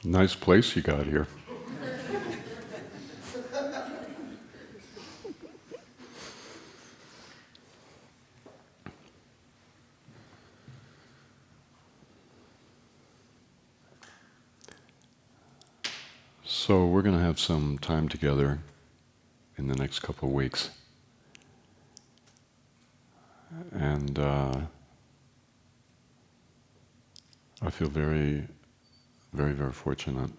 Nice place you got here. So we're going to have some time together in the next couple of weeks. And I feel very, very, very fortunate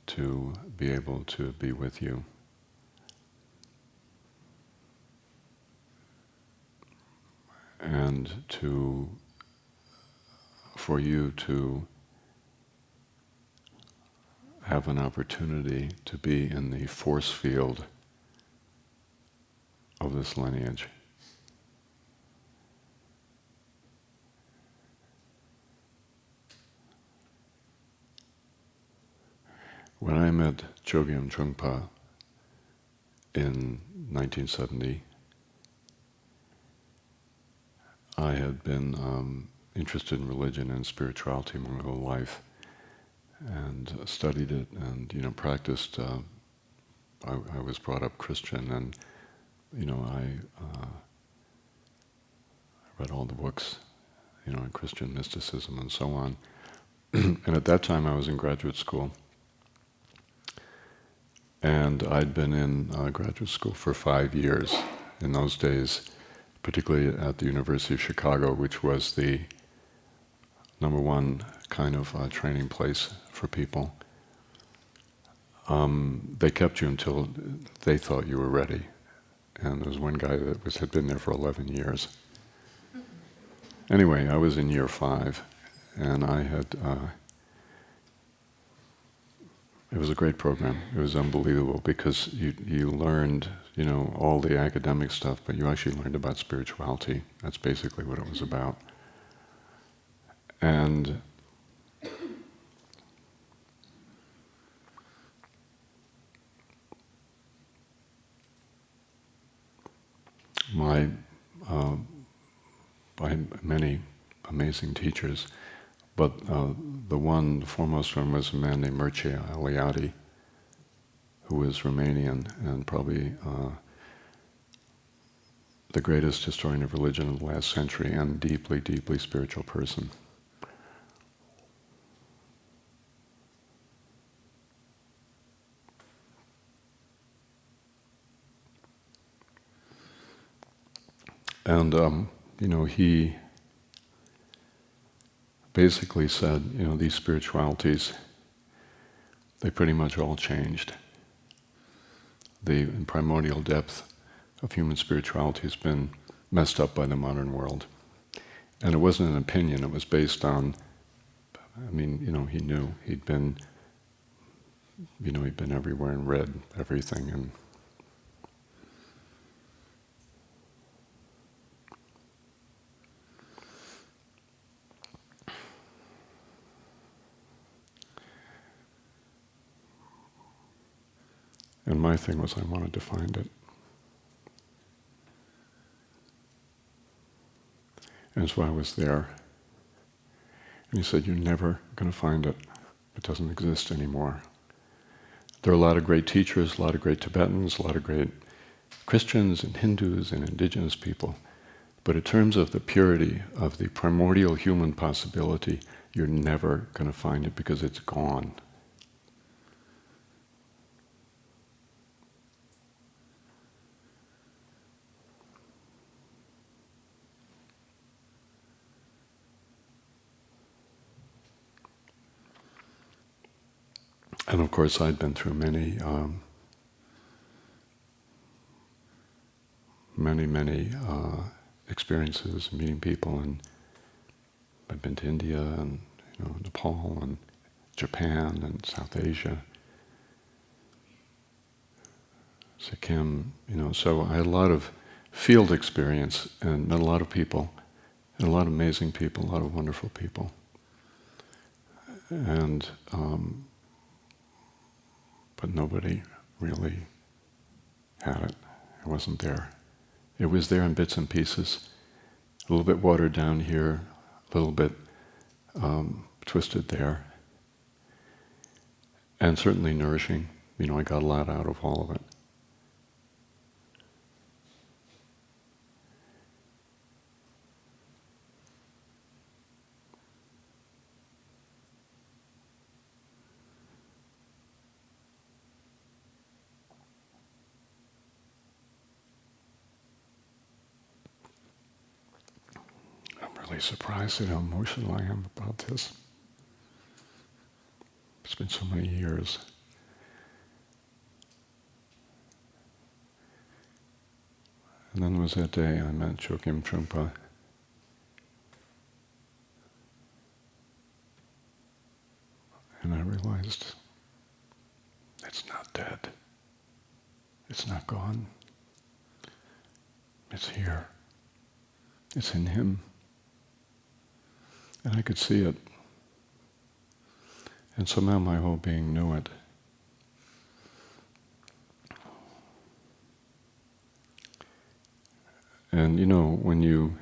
to be able to be with you. And for you to have an opportunity to be in the force field of this lineage. When I met Chogyam Trungpa in 1970, I had been interested in religion and spirituality my whole life, and studied it, and practiced. I was brought up Christian, and I read all the books, on Christian mysticism and so on. And at that time, I was in graduate school. And I'd been in graduate school for 5 years in those days, particularly at the University of Chicago, which was the #1 kind of training place for people. They kept you until they thought you were ready. And there was one guy that had been there for 11 years. Anyway, I was in year 5, and I had... it was a great program. It was unbelievable because you learned, all the academic stuff, but you actually learned about spirituality. That's basically what it was about. And by many amazing teachers, but the foremost one was a man named Mircea Eliade, who was Romanian and probably the greatest historian of religion of the last century and deeply, deeply spiritual person. And, he basically said, these spiritualities, they pretty much all changed. The primordial depth of human spirituality has been messed up by the modern world. And it wasn't an opinion, it was based on, he knew. He'd been everywhere and read everything. And my thing was I wanted to find it. And that's why I was there. And he said, you're never going to find it. It doesn't exist anymore. There are a lot of great teachers, a lot of great Tibetans, a lot of great Christians and Hindus and indigenous people. But in terms of the purity of the primordial human possibility, you're never going to find it because it's gone. And of course, I'd been through many experiences, meeting people, and I've been to India and Nepal and Japan and South Asia, Sikkim. So I had a lot of field experience and met a lot of people, and a lot of amazing people, a lot of wonderful people, and. But nobody really had it. It wasn't there. It was there in bits and pieces, a little bit watered down here, a little bit twisted there. and certainly nourishing. I got a lot out of all of it. I'm really surprised at how emotional I am about this. It's been so many years. And then there was that day I met Chogyam Trungpa. And I realized it's not dead. It's not gone. It's here. It's in him. And I could see it. And somehow my whole being knew it. And when you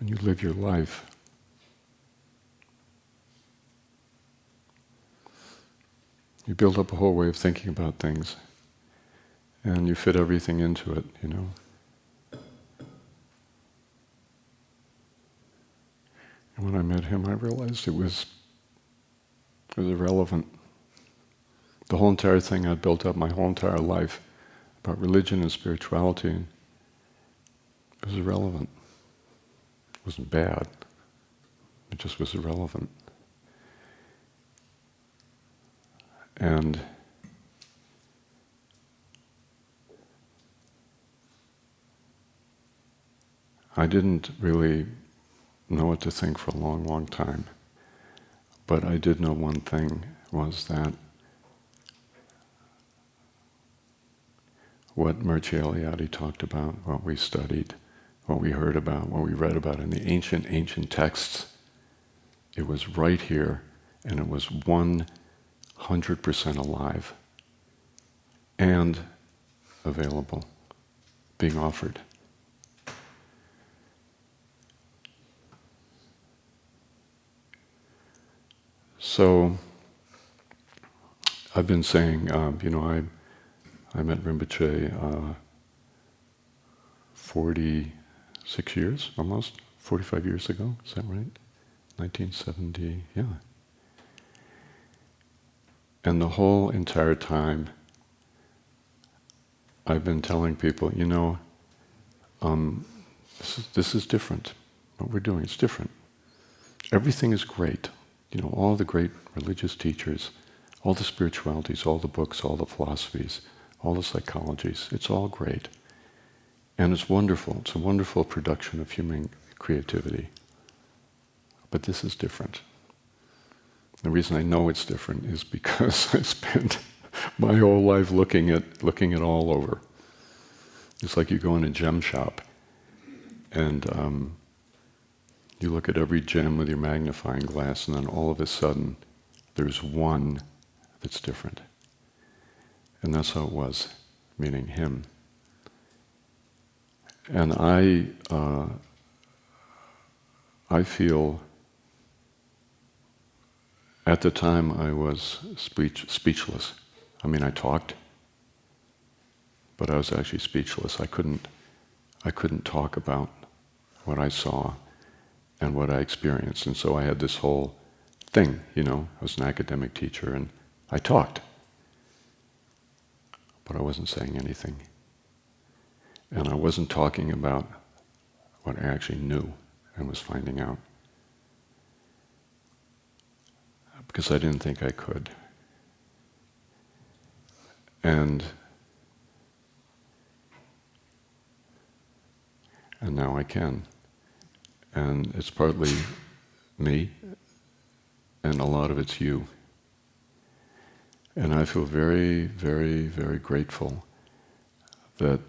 live your life, you build up a whole way of thinking about things, and you fit everything into it, And when I met him, I realized it was irrelevant. The whole entire thing I'd built up my whole entire life about religion and spirituality, it was irrelevant. It wasn't bad. It just was irrelevant. And I didn't really know what to think for a long, long time. But I did know one thing, was that what Mircea Eliade talked about, what we studied, what we heard about, what we read about in the ancient texts, it was right here, and it was 100% alive and available, being offered. So I've been saying, I met Rinpoche 46 years, almost, 45 years ago, is that right? 1970, yeah. And the whole entire time, I've been telling people, this is different. What we're doing is different. Everything is great. All the great religious teachers, all the spiritualities, all the books, all the philosophies, all the psychologies, it's all great. And it's wonderful. It's a wonderful production of human creativity. But this is different. The reason I know it's different is because I spent my whole life looking it all over. It's like you go in a gem shop and you look at every gem with your magnifying glass, and then all of a sudden there's one that's different. And that's how it was, meaning him. And I feel, at the time I was speechless. I mean, I talked, but I was actually speechless. I couldn't talk about what I saw and what I experienced. And so I had this whole thing, I was an academic teacher and I talked, but I wasn't saying anything. And I wasn't talking about what I actually knew and was finding out, because I didn't think I could. And now I can. And it's partly me, and a lot of it's you. And I feel very, very, very grateful that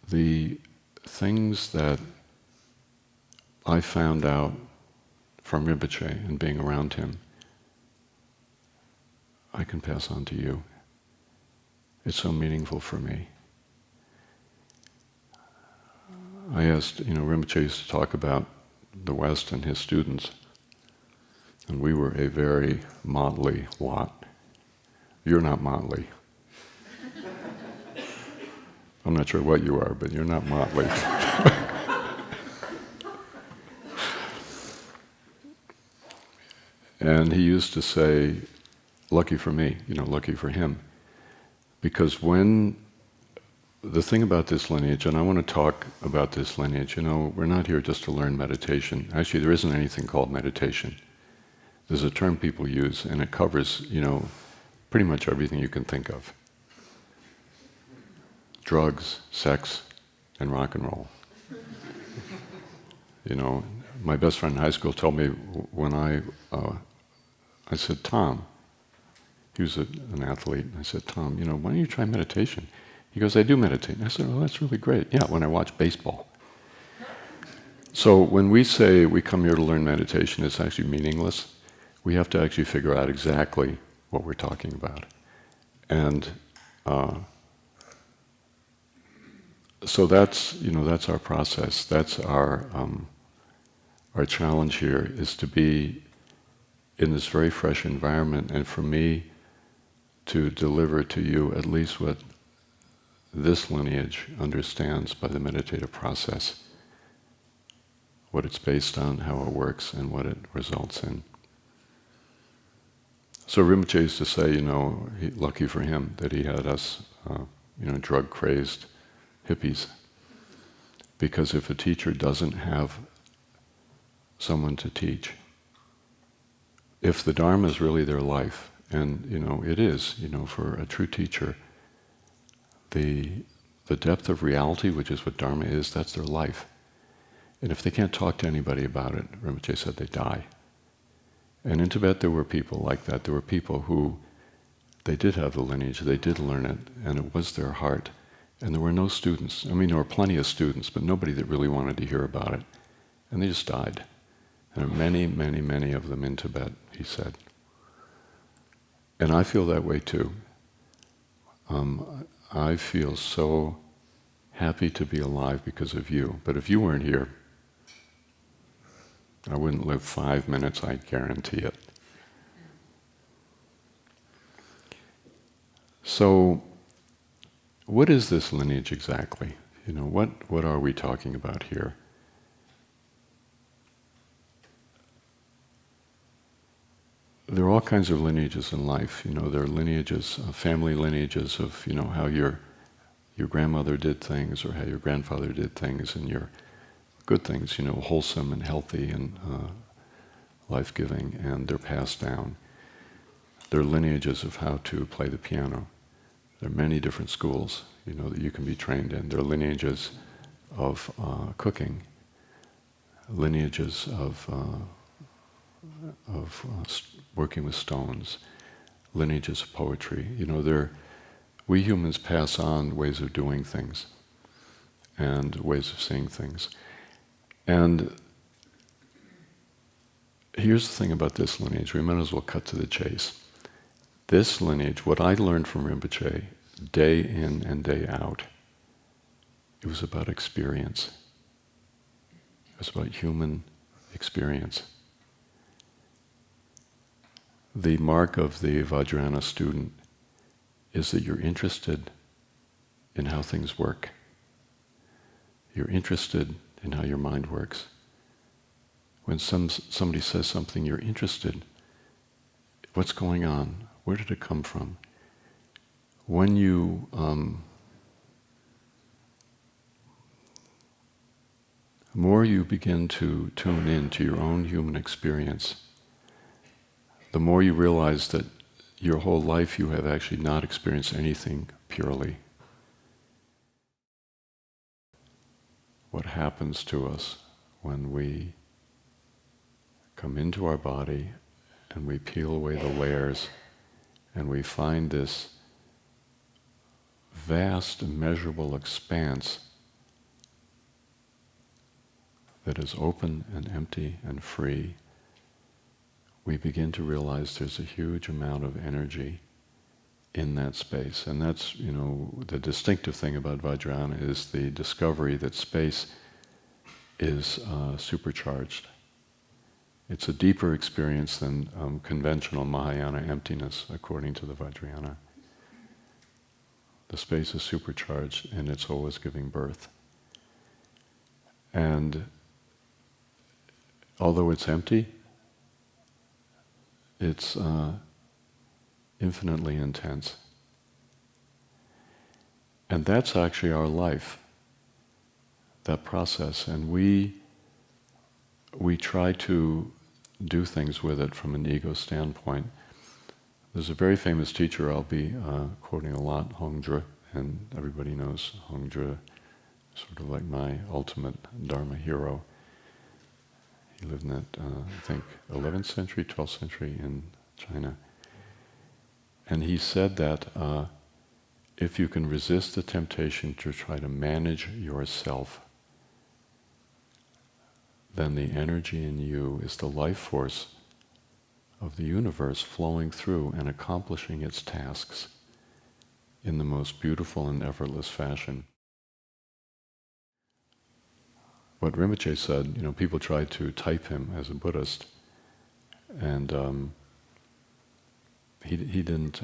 the things that I found out from Rinpoche and being around him, I can pass on to you. It's so meaningful for me. I asked, Rinpoche used to talk about the West and his students, And we were a very motley lot. You're not motley. I'm not sure what you are, but you're not motley. And he used to say, lucky for me, lucky for him. Because when the thing about this lineage, and I want to talk about this lineage, we're not here just to learn meditation. Actually, there isn't anything called meditation. There's a term people use, and it covers, pretty much everything you can think of. Drugs, sex, and rock and roll. My best friend in high school told me when I said, Tom, he was an athlete, and I said, Tom, why don't you try meditation? He goes, I do meditate. And I said, oh, that's really great. Yeah, when I watch baseball. So when we say we come here to learn meditation, it's actually meaningless. We have to actually figure out exactly what we're talking about. And so that's our process. That's our challenge here, is to be in this very fresh environment, and for me to deliver to you at least what this lineage understands by the meditative process, what it's based on, how it works, and what it results in. So Rinpoche used to say, lucky for him that he had us, drug-crazed hippies. Because if a teacher doesn't have someone to teach, if the Dharma is really their life, and it is, for a true teacher, the depth of reality, which is what Dharma is, that's their life. And if they can't talk to anybody about it, Rinpoche said they die. And in Tibet there were people like that. There were people who, they did have the lineage, they did learn it, and it was their heart. And there were no students. I mean, there were plenty of students, but nobody that really wanted to hear about it. And they just died. And there are many, many, many of them in Tibet, he said. And I feel that way too. I feel so happy to be alive because of you. But if you weren't here, I wouldn't live 5 minutes, I guarantee it. So, what is this lineage exactly? What are we talking about here? There are all kinds of lineages in life. There are lineages, family lineages of, how your grandmother did things, or how your grandfather did things, and your good things, wholesome and healthy and life-giving, and they're passed down. There are lineages of how to play the piano. There are many different schools, that you can be trained in. There are lineages of cooking, lineages of working with stones, lineages of poetry. We humans pass on ways of doing things and ways of seeing things. And here's the thing about this lineage, we might as well cut to the chase. This lineage, what I learned from Rinpoche, day in and day out, it was about experience. It was about human experience. The mark of the Vajrayana student is that you're interested in how things work. You're interested in how your mind works. When somebody says something, you're interested. What's going on? Where did it come from? When you more you begin to tune in to your own human experience, the more you realize that your whole life you have actually not experienced anything purely. What happens to us when we come into our body and we peel away the layers and we find this vast, immeasurable expanse that is open and empty and free, we begin to realize there's a huge amount of energy in that space. And that's, the distinctive thing about Vajrayana is the discovery that space is supercharged. It's a deeper experience than conventional Mahayana emptiness, according to the Vajrayana. The space is supercharged and it's always giving birth. And although it's empty, it's infinitely intense. And that's actually our life, that process. And we try to do things with it from an ego standpoint. There's a very famous teacher I'll be quoting a lot, Hongzhi, and everybody knows Hongzhi, sort of like my ultimate Dharma hero. He lived in that, I think, 11th century, 12th century in China. And he said that if you can resist the temptation to try to manage yourself, then the energy in you is the life force of the universe flowing through and accomplishing its tasks in the most beautiful and effortless fashion. What Rinpoche said, people tried to type him as a Buddhist, and he didn't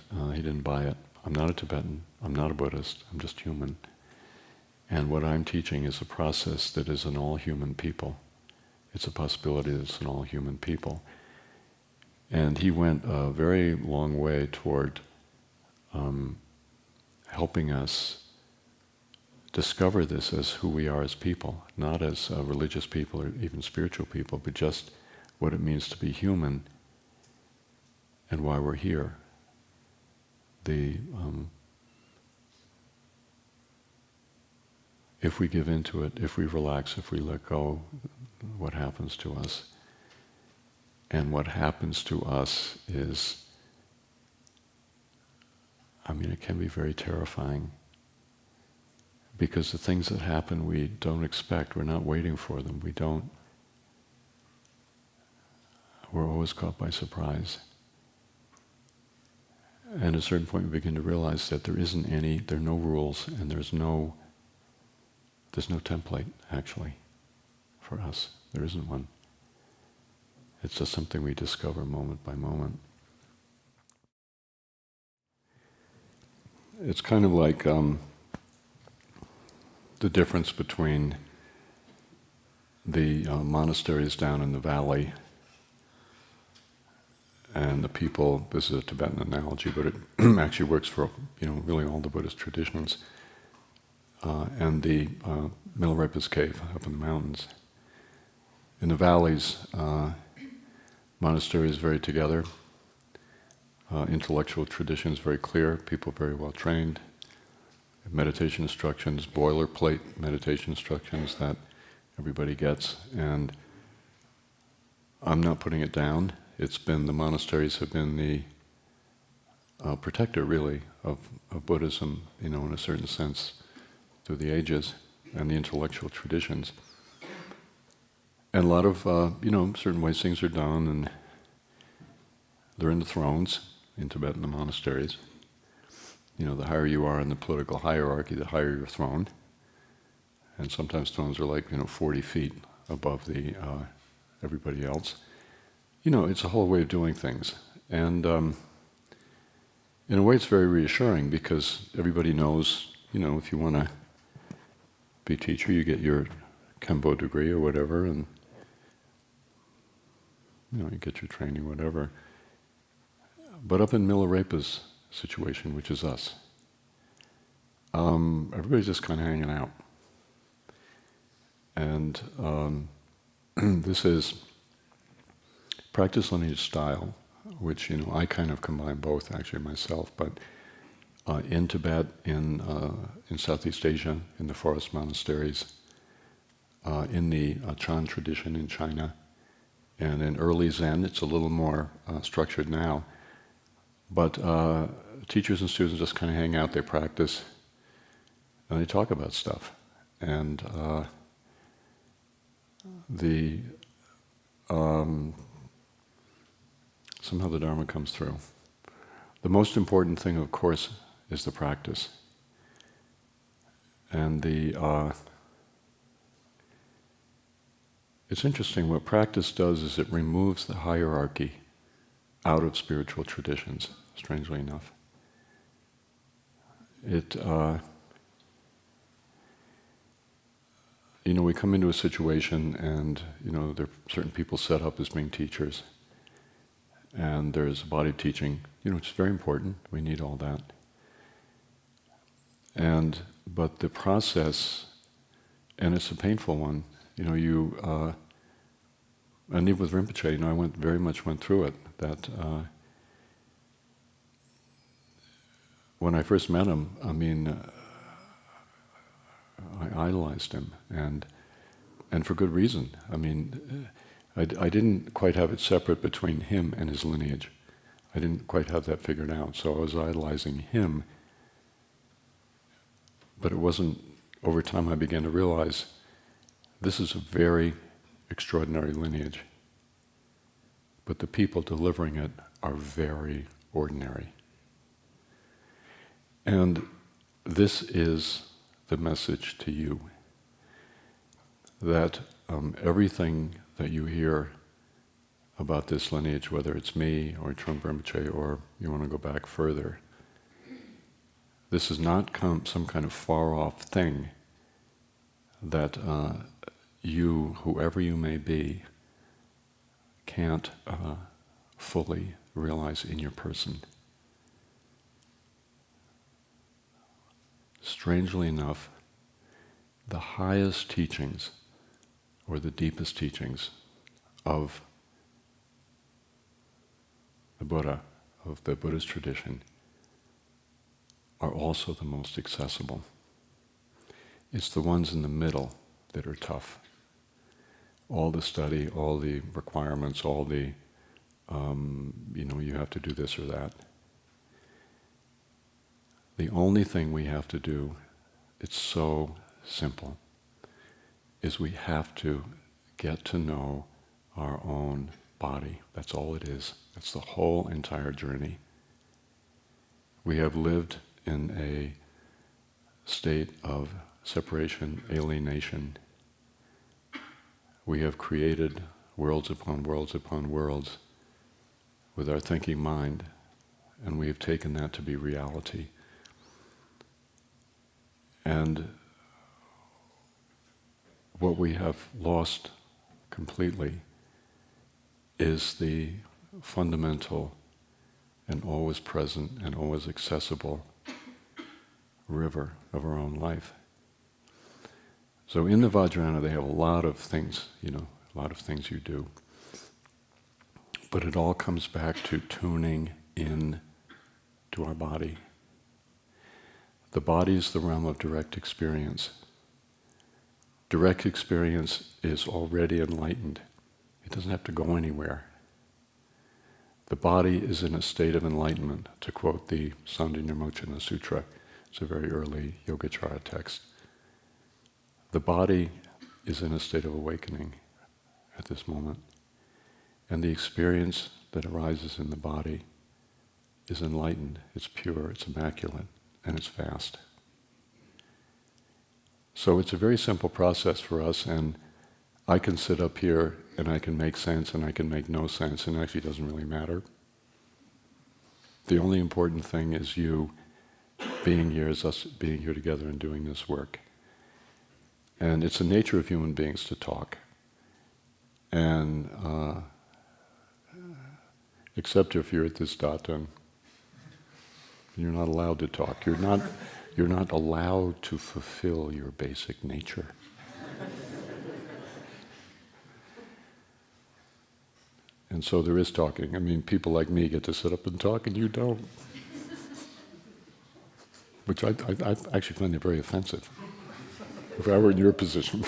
buy it. I'm not a Tibetan. I'm not a Buddhist. I'm just human. And what I'm teaching is a process that is in all human people. It's a possibility that it's in all human people. And he went a very long way toward helping us discover this as who we are as people, not as religious people or even spiritual people, but just what it means to be human and why we're here. If we give into it, if we relax, if we let go, what happens to us? And what happens to us is, it can be very terrifying. Because the things that happen we don't expect, we're not waiting for them, we're always caught by surprise. And at a certain point we begin to realize that there are no rules, and there's no template, actually, for us. There isn't one. It's just something we discover moment by moment. It's kind of like the difference between the monasteries down in the valley and the people. This is a Tibetan analogy, but it actually works for really all the Buddhist traditions. And the Milarepa's cave up in the mountains. In the valleys, monasteries very together, intellectual traditions very clear, people very well trained, meditation instructions, boilerplate meditation instructions that everybody gets. And I'm not putting it down. The monasteries have been the protector, really, of Buddhism, in a certain sense, through the ages, and the intellectual traditions. And a lot of, certain ways things are done, and they're in the thrones in Tibet in the monasteries. The higher you are in the political hierarchy, the higher your throne. And sometimes thrones are like, 40 feet above the everybody else. It's a whole way of doing things. And in a way it's very reassuring, because everybody knows, if you want to be a teacher, you get your Kempo degree or whatever, and you get your training, whatever. But up in Milarepa's situation, which is us, everybody's just kind of hanging out. And this is practice lineage style, which I kind of combine both actually myself, but in Tibet, in Southeast Asia, in the forest monasteries, in the Chan tradition in China, and in early Zen, it's a little more structured now. But teachers and students just kind of hang out, they practice, and they talk about stuff. And somehow the Dharma comes through. The most important thing, of course, is the practice. And it's interesting, what practice does is it removes the hierarchy out of spiritual traditions, strangely enough. We come into a situation and, there are certain people set up as being teachers. And there's a body of teaching, which is very important. We need all that. But the process, and it's a painful one, and even with Rinpoche, I very much went through it, that when I first met him, I idolized him, and for good reason. I didn't quite have it separate between him and his lineage. I didn't quite have that figured out, so I was idolizing him. But it wasn't, over time I began to realize, this is a very extraordinary lineage. But the people delivering it are very ordinary. And this is the message to you, that everything that you hear about this lineage, whether it's me or Trungpa Rinpoche, or you want to go back further, this is not some kind of far-off thing that you, whoever you may be, can't fully realize in your person. Strangely enough, the highest teachings, or the deepest teachings of the Buddha, of the Buddhist tradition, are also the most accessible. It's the ones in the middle that are tough. All the study, all the requirements, all the, you have to do this or that. The only thing we have to do, it's so simple, is we have to get to know our own body. That's all it is. That's the whole entire journey. We have lived in a state of separation, alienation. We have created worlds upon worlds upon worlds with our thinking mind, and we have taken that to be reality. And what we have lost completely is the fundamental and always present and always accessible river of our own life. So in the Vajrayana they have a lot of things, a lot of things you do. But it all comes back to tuning in to our body. The body is the realm of direct experience. Direct experience is already enlightened. It doesn't have to go anywhere. The body is in a state of enlightenment, to quote the Sandhi-Nirmochana Sutra. It's a very early Yogacara text. The body is in a state of awakening at this moment. And the experience that arises in the body is enlightened, it's pure, it's immaculate, and it's vast. So it's a very simple process for us, and I can sit up here and I can make sense and I can make no sense, and it actually doesn't really matter. The only important thing is you being here, is us being here together and doing this work. And it's the nature of human beings to talk. And except if you're at this datta, you're not allowed to talk. You're not allowed to fulfill your basic nature. And so there is talking. People like me get to sit up and talk and you don't. Which I actually find it very offensive, if I were in your position.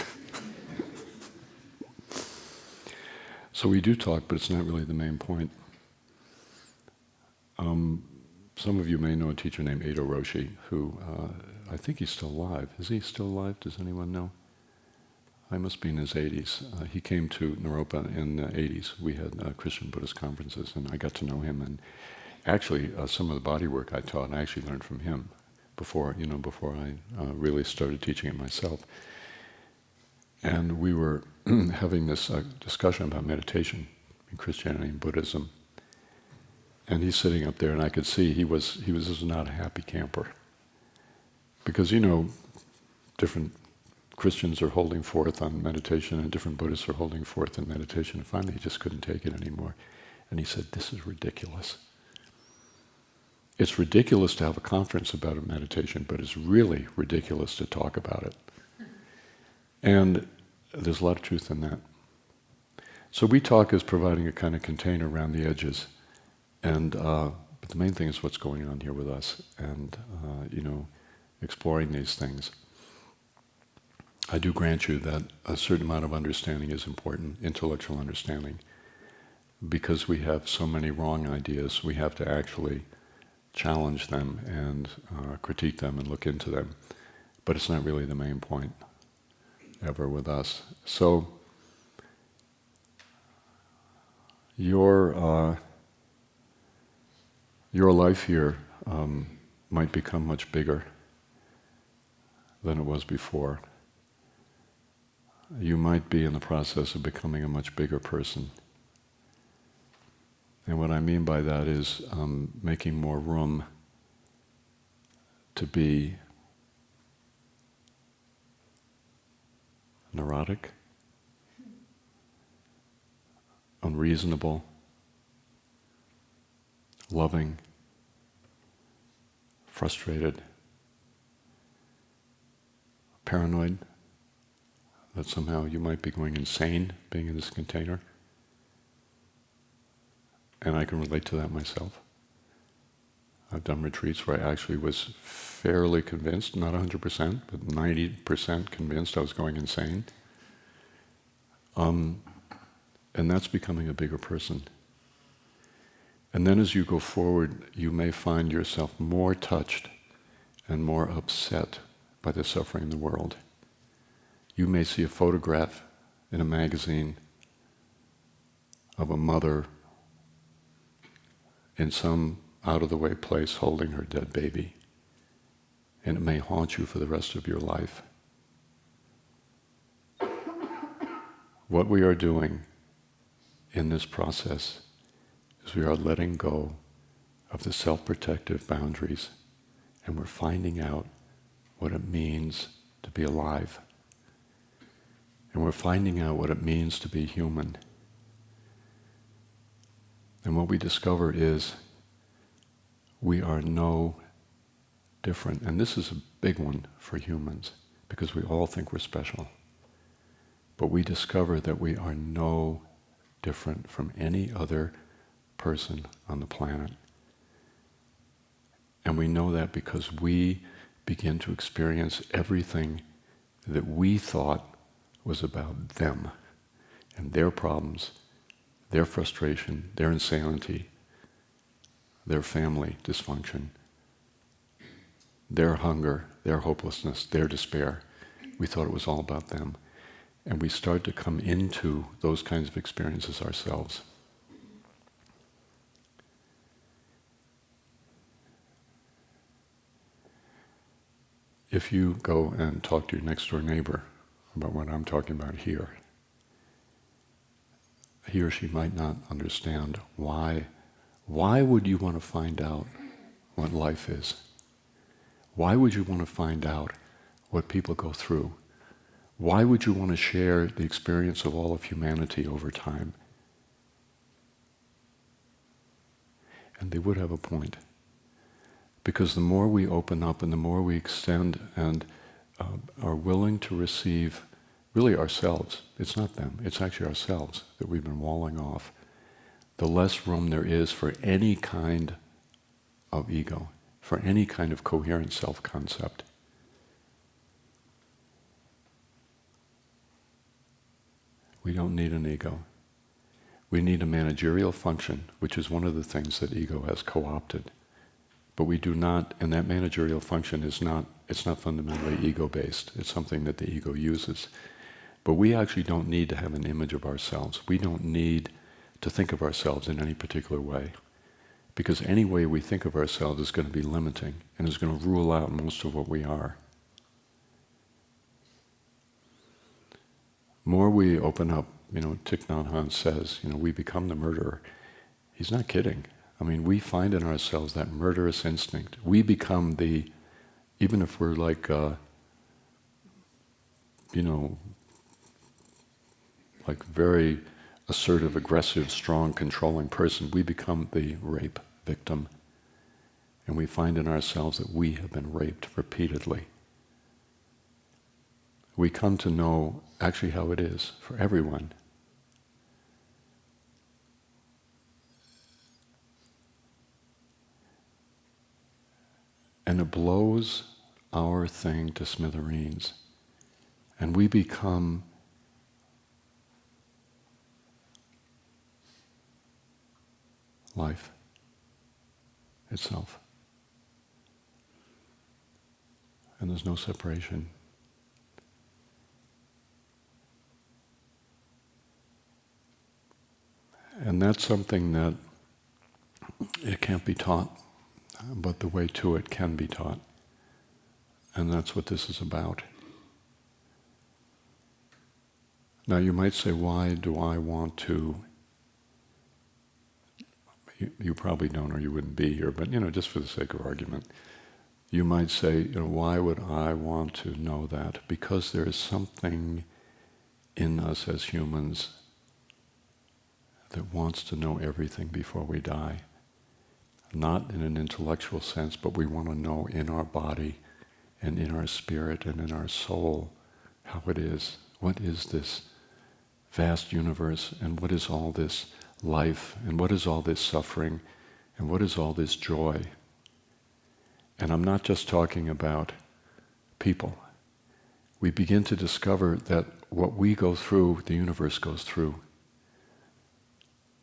So we do talk, but it's not really the main point. Some of you may know a teacher named Edo Roshi, who I think he's still alive. Is he still alive? Does anyone know? I must be in his 80s. He came to Naropa in the 80s. We had Christian Buddhist conferences, and I got to know him. And actually, some of the body work I taught, I actually learned from him before I really started teaching it myself. And we were having this discussion about meditation in Christianity and Buddhism. And he's sitting up there, and I could see he was just not a happy camper. Because, different Christians are holding forth on meditation, and different Buddhists are holding forth in meditation. And finally, he just couldn't take it anymore. And he said, "This is ridiculous. It's ridiculous to have a conference about a meditation, but it's really ridiculous to talk about it." And there's a lot of truth in that. So we talk as providing a kind of container around the edges. And but the main thing is what's going on here with us, and exploring these things. I do grant you that a certain amount of understanding is important, intellectual understanding, because we have so many wrong ideas. We have to actually challenge them and critique them and look into them. But it's not really the main point ever with us. So your life here might become much bigger than it was before. You might be in the process of becoming a much bigger person. And what I mean by that is making more room to be neurotic, unreasonable, loving, frustrated, paranoid, that somehow you might be going insane being in this container. And I can relate to that myself. I've done retreats where I actually was fairly convinced, not 100%, but 90% convinced I was going insane. And that's becoming a bigger person. And then as you go forward, you may find yourself more touched and more upset by the suffering in the world. You may see a photograph in a magazine of a mother in some out-of-the-way place holding her dead baby, and it may haunt you for the rest of your life. What we are doing in this process is we are letting go of the self-protective boundaries, and we're finding out what it means to be alive. And we're finding out what it means to be human. And what we discover is we are no different. And this is a big one for humans, because we all think we're special. But we discover that we are no different from any other person on the planet. And we know that because we begin to experience everything that we thought was about them and their problems, their frustration, their insanity, their family dysfunction, their hunger, their hopelessness, their despair. We thought it was all about them. And we start to come into those kinds of experiences ourselves. If you go and talk to your next door neighbor about what I'm talking about here, he or she might not understand why. Why would you want to find out what life is? Why would you want to find out what people go through? Why would you want to share the experience of all of humanity over time? And they would have a point. Because the more we open up and the more we extend and are willing to receive really ourselves, it's not them, it's actually ourselves that we've been walling off, the less room there is for any kind of ego, for any kind of coherent self-concept. We don't need an ego. We need a managerial function, which is one of the things that ego has co-opted. But we do not, and that managerial function is not, it's not fundamentally ego-based. It's something that the ego uses. But we actually don't need to have an image of ourselves. We don't need to think of ourselves in any particular way. Because any way we think of ourselves is going to be limiting and is going to rule out most of what we are. more we open up, Thich Nhat Hanh says, we become the murderer. He's not kidding. I mean, we find in ourselves that murderous instinct. We become even if we're like, like very assertive, aggressive, strong, controlling person, we become the rape victim. And we find in ourselves that we have been raped repeatedly. We come to know actually how it is for everyone. And it blows our thing to smithereens. And we become life itself. And there's no separation. And that's something that it can't be taught, but the way to it can be taught. And that's what this is about. Now you might say, why do I want to? You probably don't, or you wouldn't be here, but just for the sake of argument, you might say, why would I want to know that? Because there is something in us as humans that wants to know everything before we die. Not in an intellectual sense, but we want to know in our body and in our spirit and in our soul how it is. What is this vast universe, and what is all this life, and what is all this suffering, and what is all this joy? And I'm not just talking about people. We begin to discover that what we go through, the universe goes through.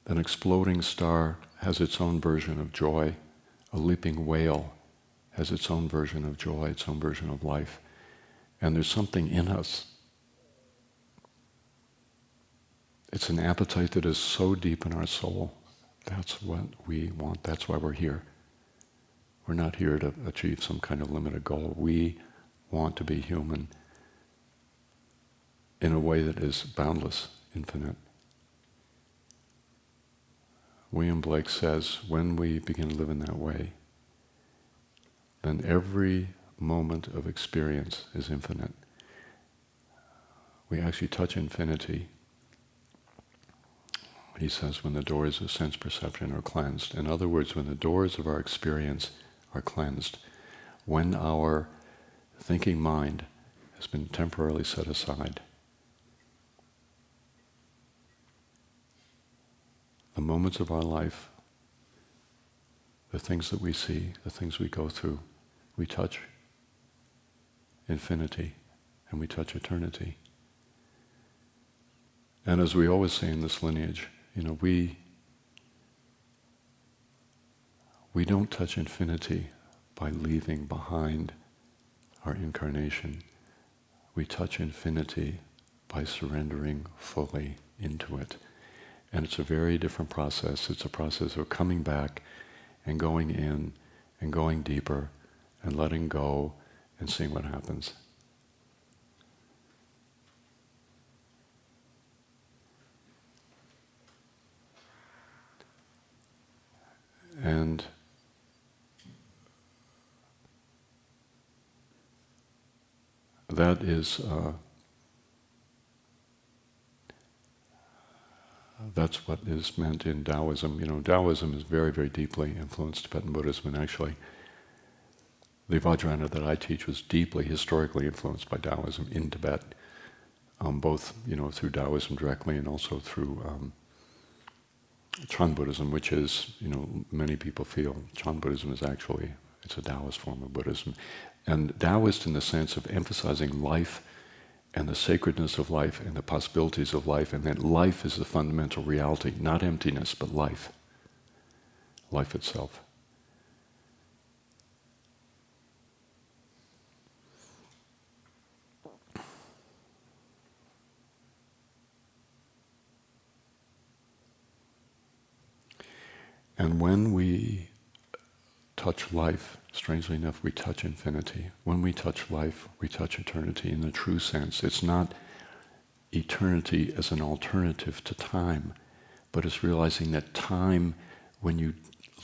An exploding star has its own version of joy. A leaping whale has its own version of joy, its own version of life. And there's something in us. It's an appetite that is so deep in our soul. That's what we want. That's why we're here. We're not here to achieve some kind of limited goal. We want to be human in a way that is boundless, infinite. William Blake says, when we begin to live in that way, then every moment of experience is infinite. We actually touch infinity. He says, when the doors of sense perception are cleansed. In other words, when the doors of our experience are cleansed, when our thinking mind has been temporarily set aside, the moments of our life, the things that we see, the things we go through, we touch infinity and we touch eternity. And as we always say in this lineage, we don't touch infinity by leaving behind our incarnation. We touch infinity by surrendering fully into it. And it's a very different process. It's a process of coming back and going in and going deeper and letting go and seeing what happens. And that is, that's what is meant in Taoism. Taoism is very, very deeply influenced Tibetan Buddhism, and actually the Vajrayana that I teach was deeply historically influenced by Taoism in Tibet, both through Taoism directly and also through Chan Buddhism, which is, many people feel Chan Buddhism is actually, it's a Taoist form of Buddhism. And Taoist in the sense of emphasizing life and the sacredness of life and the possibilities of life, and that life is the fundamental reality, not emptiness, but life. Life itself. And when we touch life, strangely enough, we touch infinity. When we touch life, we touch eternity in the true sense. It's not eternity as an alternative to time, but it's realizing that time, when you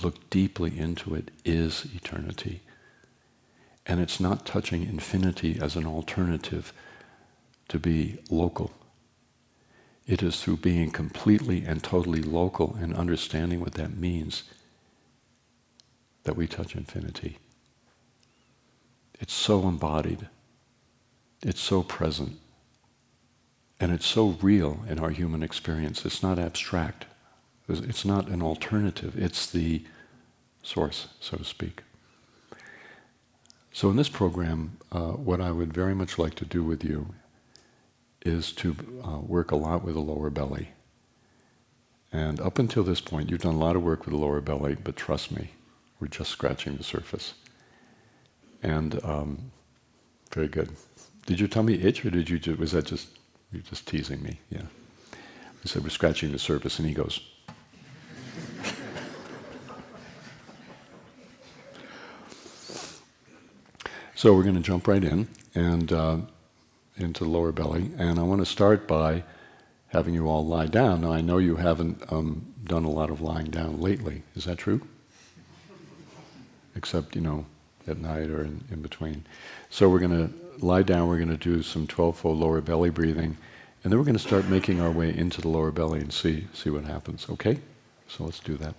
look deeply into it, is eternity. And it's not touching infinity as an alternative to be local. It is through being completely and totally local and understanding what that means that we touch infinity. It's so embodied. It's so present. And it's so real in our human experience. It's not abstract. It's not an alternative. It's the source, so to speak. So in this program, what I would very much like to do with you is to work a lot with the lower belly. And up until this point, you've done a lot of work with the lower belly, but trust me, we're just scratching the surface. And very good. Did your tummy itch, or did you was that just, you're just teasing me? Yeah. I said, we're scratching the surface, and he goes. So we're going to jump right in, and into the lower belly, and I want to start by having you all lie down. Now I know you haven't done a lot of lying down lately. Is that true? Except, at night or in between. So we're going to lie down, we're going to do some 12-fold lower belly breathing, and then we're going to start making our way into the lower belly and see what happens. Okay? So let's do that.